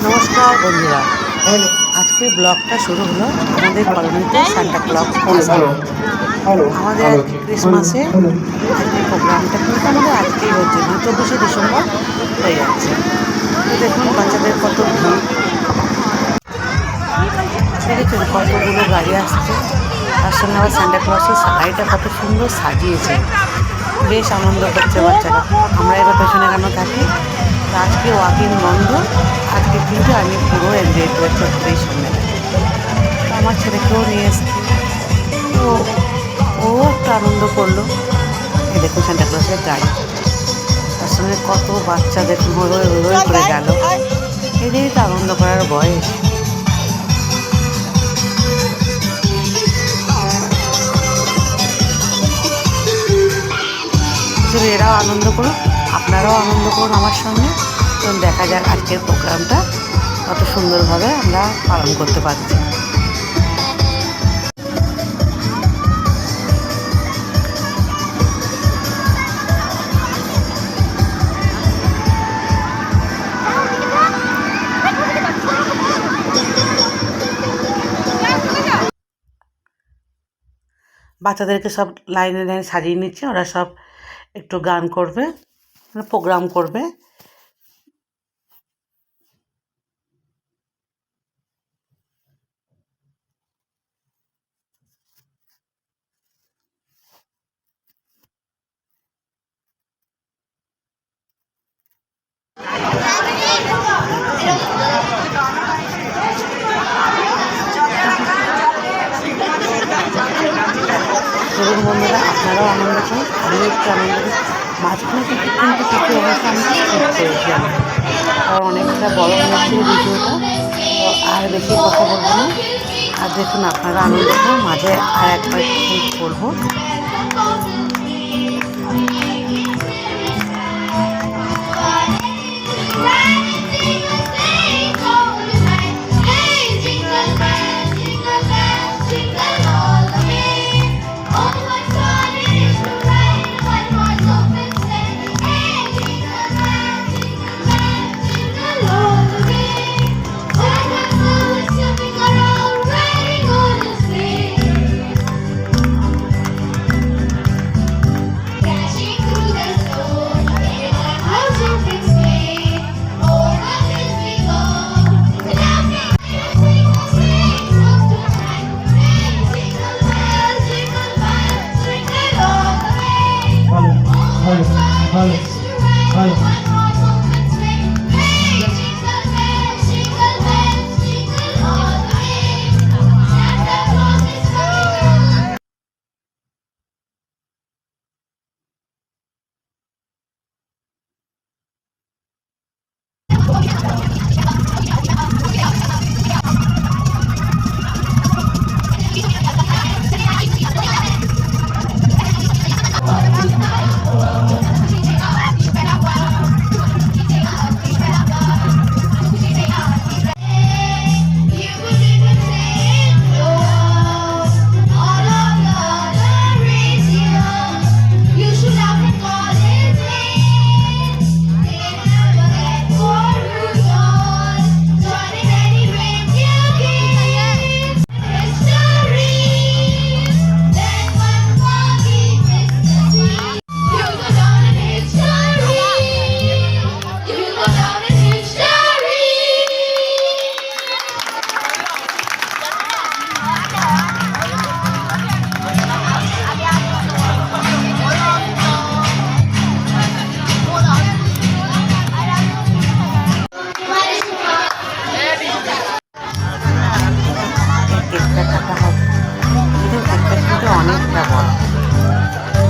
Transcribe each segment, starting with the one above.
নমস্কার বন্ধুরা, আজকের ব্লগটা শুরু হলো আমাদের কলোনিতে সান্টা ক্লজ আসবে। আমাদের আজকে ক্রিসমাসে আজকের প্রোগ্রামটা কিন্তু আমাদের আজকেই হচ্ছে, মানে 24শে ডিসেম্বর হয়ে যাচ্ছে। তো দেখুন বাচ্চাদের কত ভিড়, দেখেছেন কতগুলো গাড়ি আসছে, তার সঙ্গে আবার সান্টা ক্লজের গাড়িটা কত সুন্দর সাজিয়েছে, বেশ আনন্দ করছে বাচ্চারা। আমরা এবার পেছনে কেন থাকি। তো আজকে ওয়াকিং বন্ধ, আজকে কিন্তু আমি পুরো এনজয় করেছি এই সন্ধ্যাটা। তো আমার ছেলেকেও নিয়ে এসছি, তো ও একটু আনন্দ করলো। এই দেখুন সান্টা ক্লজের গাড়ি, তার সঙ্গে কত বাচ্চা দেখুন হই হই হই হই করে গেল। এদেরই তো আনন্দ করার বয়স। চলো এরাও আনন্দ করুন, আপনারাও আনন্দ করুন আমার সঙ্গে। এবং দেখা যাক আজকের প্রোগ্রামটা কত সুন্দরভাবে আমরা পালন করতে পারছি। বাচ্চাদেরকে সব লাইনে লাইনে সাজিয়ে নিচ্ছে, ওরা সব একটু গান করবে, মানে প্রোগ্রাম করবে। ধরুন বন্ধুরা, আপনারাও আনন্দ করুন, আমিও একটু আনন্দ করি। মাঝখানে কিন্তু কিছু অবস্থা আমি স্কিপ করেছি, আমি কারণ অনেকটা বড় হয়েছিল ভিডিওটা, তো আর বেশি কথা বলবো না। আর দেখুন আপনারা আনন্দ করুন, মাঝে আর একবার একটু বলবো।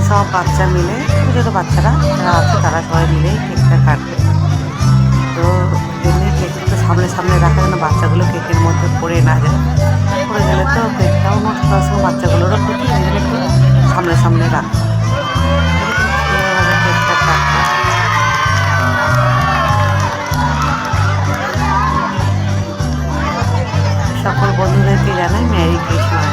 সব বাচ্চা মিলে, ছোটো ছোটো বাচ্চারা যারা আছে তারা সবাই মিলেই কেকটা কাটবে। তো এমনি কেকটা সামনে সামনে রাখা যেন বাচ্চাগুলো কেকের মধ্যে পড়ে না যায়, পড়ে গেলে তো কেকটাও নষ্ট হওয়ার সময় বাচ্চাগুলোরও ক্ষতি, এই জন্য একটু সামনে সামনে রাখা। কেকটা কাটবে, সকল বন্ধুদেরকে জানাই মেরি ক্রিসমাস।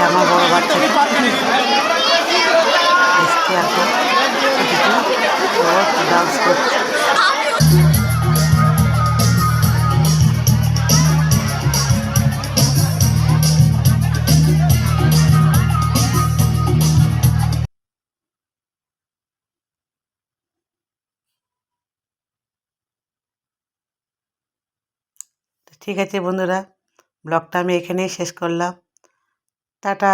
আমার বড় বাচ্চা ডান্স করছে। ঠিক আছে বন্ধুরা, ব্লগটা আমি এখানেই শেষ করলাম। টাটা।